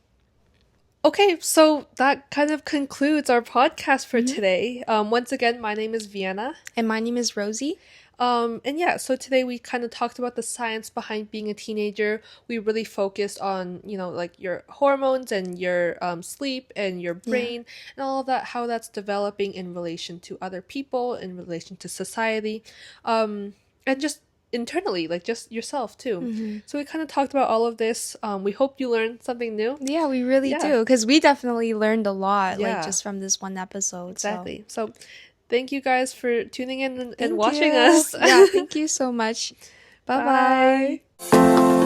Okay, so that kind of concludes our podcast for Hmm. today. Once again, my name is Vienna. And my name is Rosie. And yeah, so today we kind of talked about the science behind being a teenager. We really focused on, like your hormones and your sleep and your Yeah. brain and all of that, how that's developing in relation to other people, in relation to society, and just internally, like just yourself too. Hmm. So we kind of talked about all of this. We hope you learned something new. Yeah, we really Yeah, do. Because we definitely learned a lot, like yeah, just from this one episode. So exactly. So thank you guys for tuning in and thank watching you. us. Yeah, thank you so much. Bye Bye. bye.